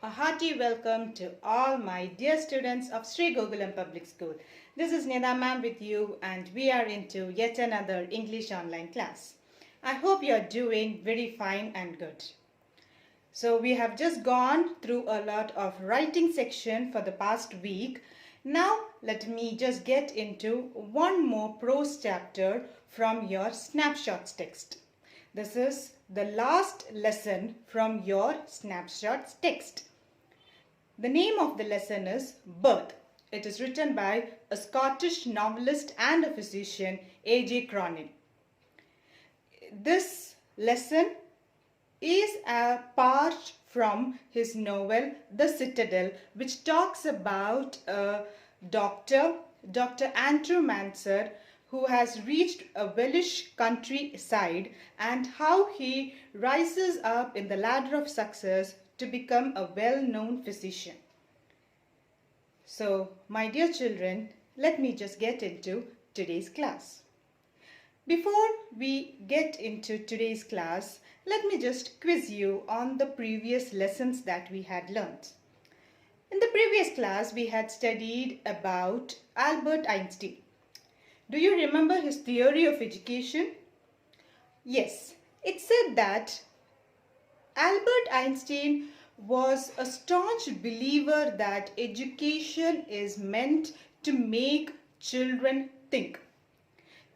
A hearty welcome to all my dear students of Sri Gokulam Public School. This is Nida ma'am with you and we are into yet another English online class. I hope you are doing very fine and good. So we have just gone through a lot of writing section for the past week. Now let me just get into one more prose chapter from your snapshots text. This is the last lesson from your snapshots text. The name of the lesson is Birth. It is written by a Scottish novelist and a physician, A.J. Cronin. This lesson is a part from his novel The Citadel, which talks about a doctor, Dr. Andrew Manser, who has reached a Welsh countryside and how he rises up in the ladder of success to become a well-known physician. So, my dear children, let me just get into today's class. Before we get into today's class, let me just quiz you on the previous lessons that we had learned. In the previous class, we had studied about Albert Einstein. Do you remember his theory of education? Yes, it said that Albert Einstein was a staunch believer that education is meant to make children think.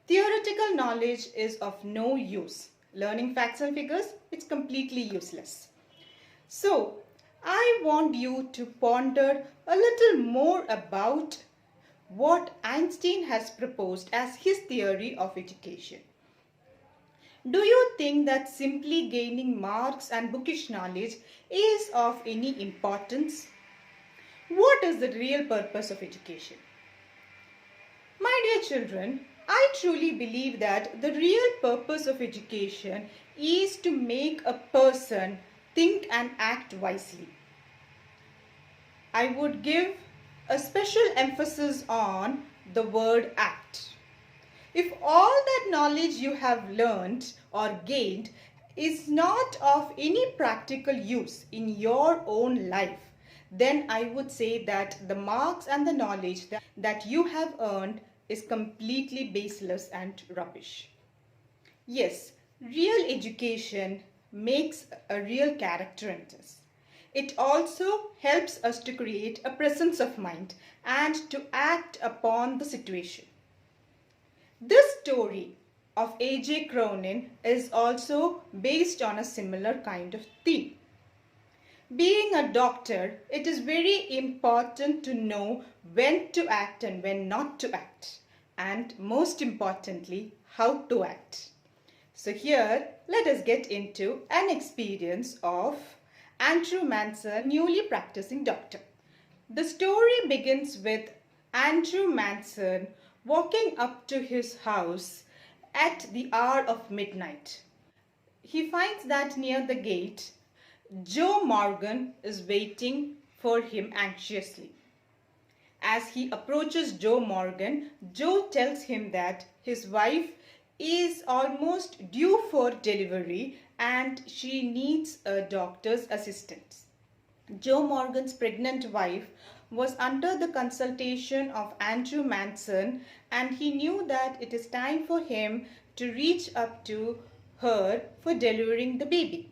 Theoretical knowledge is of no use. Learning facts and figures, it's completely useless. So, I want you to ponder a little more about what Einstein has proposed as his theory of education. Do you think that simply gaining marks and bookish knowledge is of any importance? What is the real purpose of education? My dear children, I truly believe that the real purpose of education is to make a person think and act wisely. I would give a special emphasis on the word act. If all that knowledge you have learned or gained is not of any practical use in your own life, then I would say that the marks and the knowledge that you have earned is completely baseless and rubbish. Yes, real education makes a real character in us. It also helps us to create a presence of mind and to act upon the situation. This story of A.J. Cronin is also based on a similar kind of theme. Being a doctor, it is very important to know when to act and when not to act, and most importantly, how to act. So here, let us get into an experience of Andrew Manser, newly practicing doctor. The story begins with Andrew Manser walking up to his house at the hour of midnight. He finds that near the gate, Joe Morgan is waiting for him anxiously. As he approaches Joe Morgan, Joe tells him that his wife is almost due for delivery and she needs a doctor's assistance. Joe Morgan's pregnant wife was under the consultation of Andrew Manser and he knew that it is time for him to reach up to her for delivering the baby.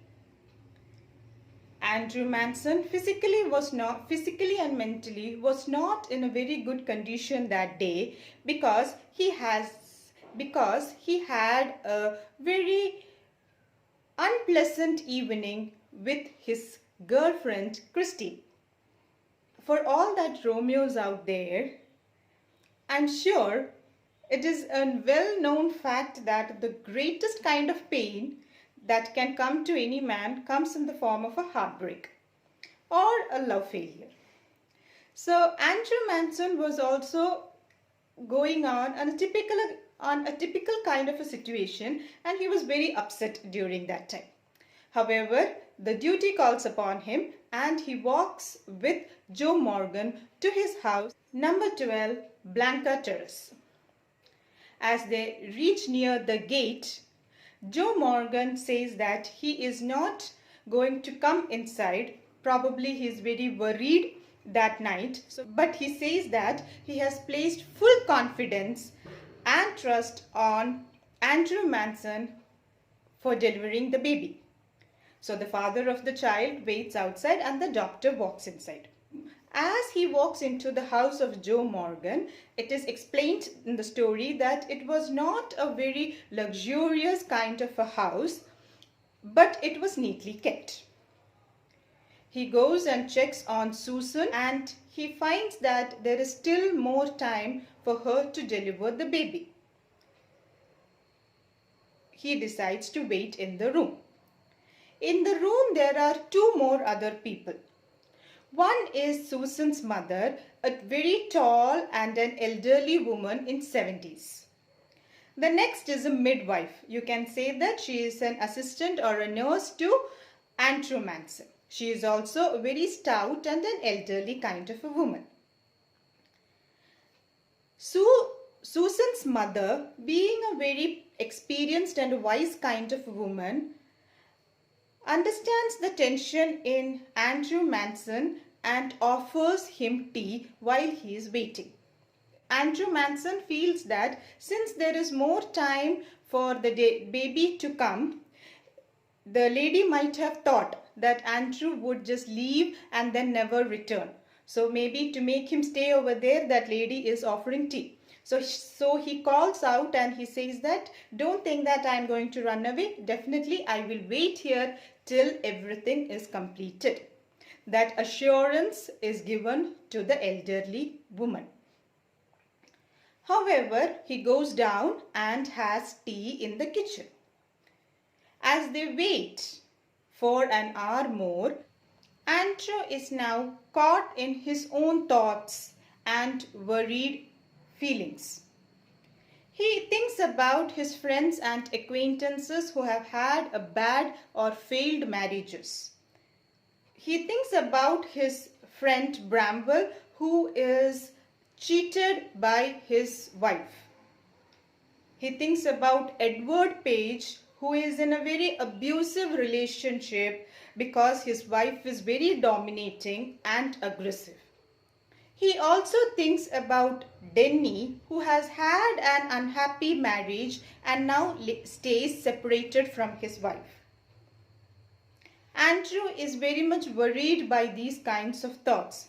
Andrew Manser physically and mentally was not in a very good condition that day because he had a very unpleasant evening with his girlfriend Christine. For all that Romeo's out there, I'm sure it is a well-known fact that the greatest kind of pain that can come to any man comes in the form of a heartbreak or a love failure. So Andrew Manser was also going on a typical kind of a situation and he was very upset during that time. However, the duty calls upon him and he walks with Joe Morgan to his house, number 12, Blanca Terrace. As they reach near the gate, Joe Morgan says that he is not going to come inside Probably he is very worried that night. But he says that he has placed full confidence and trust on Andrew Manson for delivering the baby. So the father of the child waits outside and the doctor walks inside. As he walks into the house of Joe Morgan, it is explained in the story that it was not a very luxurious kind of a house, but it was neatly kept. He goes and checks on Susan and he finds that there is still more time for her to deliver the baby. He decides to wait in the room. In the room there are two more other people. One is Susan's mother, a very tall and an elderly woman in 70s. The next is a midwife. You can say that she is an assistant or a nurse to Andrew Manson. She is also a very stout and an elderly kind of a woman. Susan's mother, being a very experienced and wise kind of woman, understands the tension in Andrew Manson and offers him tea while he is waiting. Andrew Manson feels that since there is more time for the baby to come, the lady might have thought that Andrew would just leave and then never return. So maybe to make him stay over there, that lady is offering tea. So he calls out and he says that, don't think that I am going to run away. Definitely I will wait here till everything is completed. That assurance is given to the elderly woman. However, he goes down and has tea in the kitchen. As they wait for an hour more, Andrew is now caught in his own thoughts and worried feelings. He thinks about his friends and acquaintances who have had a bad or failed marriages. He thinks about his friend Bramwell, who is cheated by his wife. He thinks about Edward Page, who is in a very abusive relationship because his wife is very dominating and aggressive. He also thinks about Denny, who has had an unhappy marriage and now stays separated from his wife. Andrew is very much worried by these kinds of thoughts.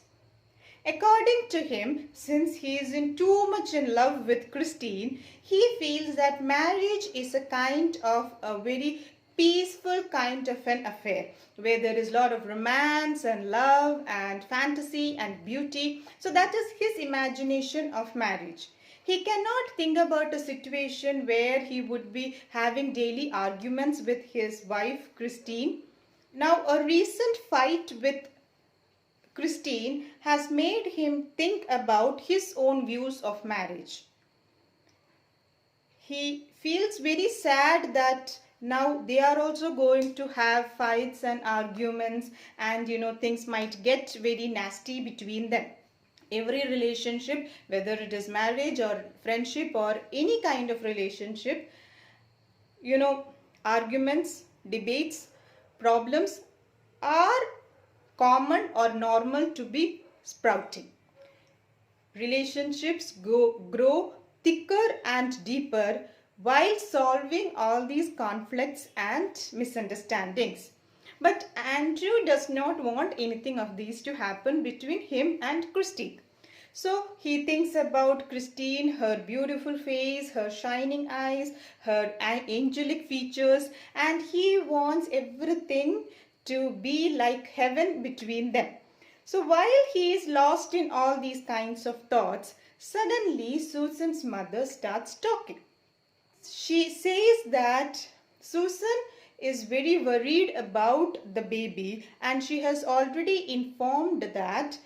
According to him, since he is too much in love with Christine, he feels that marriage is a kind of a very peaceful kind of an affair where there is a lot of romance and love and fantasy and beauty. So that is his imagination of marriage. He cannot think about a situation where he would be having daily arguments with his wife Christine. Now, a recent fight with Christine has made him think about his own views of marriage. He feels very sad that now they are also going to have fights and arguments and things might get very nasty between them. Every relationship, whether it is marriage or friendship or any kind of relationship, arguments, debates, problems are common or normal to be sprouting. Relationships grow thicker and deeper while solving all these conflicts and misunderstandings. But Andrew does not want anything of these to happen between him and Christine. So he thinks about Christine, her beautiful face, her shining eyes, her angelic features, and he wants everything to be like heaven between them. So while he is lost in all these kinds of thoughts, suddenly Susan's mother starts talking. She says that Susan is very worried about the baby and she has already informed that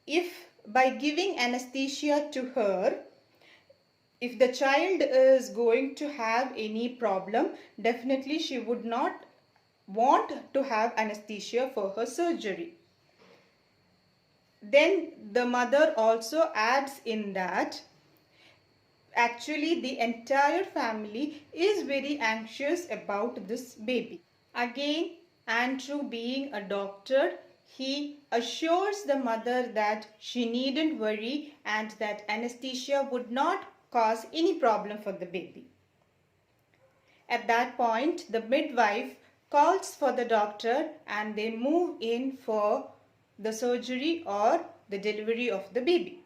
if by giving anesthesia to her, if the child is going to have any problem, definitely she would not want to have anesthesia for her surgery. Then the mother also adds in that actually the entire family is very anxious about this baby. Again, Andrew, being a doctor, He assures the mother that she needn't worry and that anesthesia would not cause any problem for the baby. At that point, the midwife calls for the doctor and they move in for the surgery or the delivery of the baby.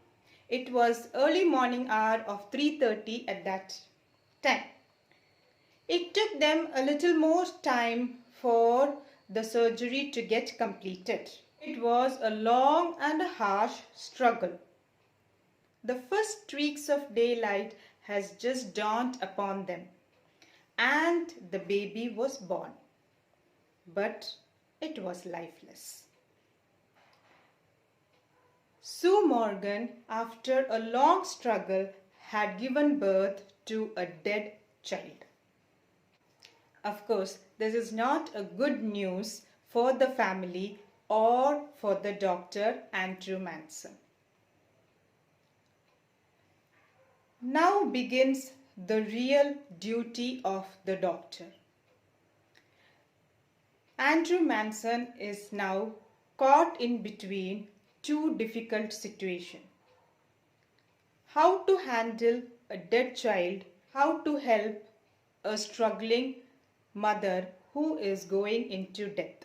It was early morning hour of 3:30 at that time. It took them a little more time for the surgery to get completed. It was a long and harsh struggle. The first streaks of daylight has just dawned upon them and the baby was born. But it was lifeless. Sue Morgan, after a long struggle, had given birth to a dead child. Of course, this is not a good news for the family or for the doctor Andrew Manson. Now begins the real duty of the doctor. Andrew Manson is now caught in between two difficult situations. How to handle a dead child, how to help a struggling mother who is going into death.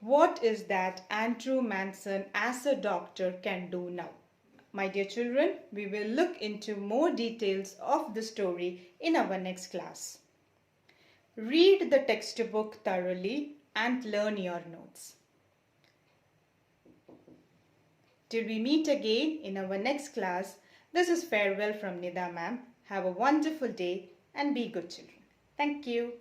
What is that Andrew Manson as a doctor can do now? My dear children, we will look into more details of the story in our next class. Read the textbook thoroughly and learn your notes. Till we meet again in our next class, this is farewell from Nida ma'am. Have a wonderful day and be good children. Thank you.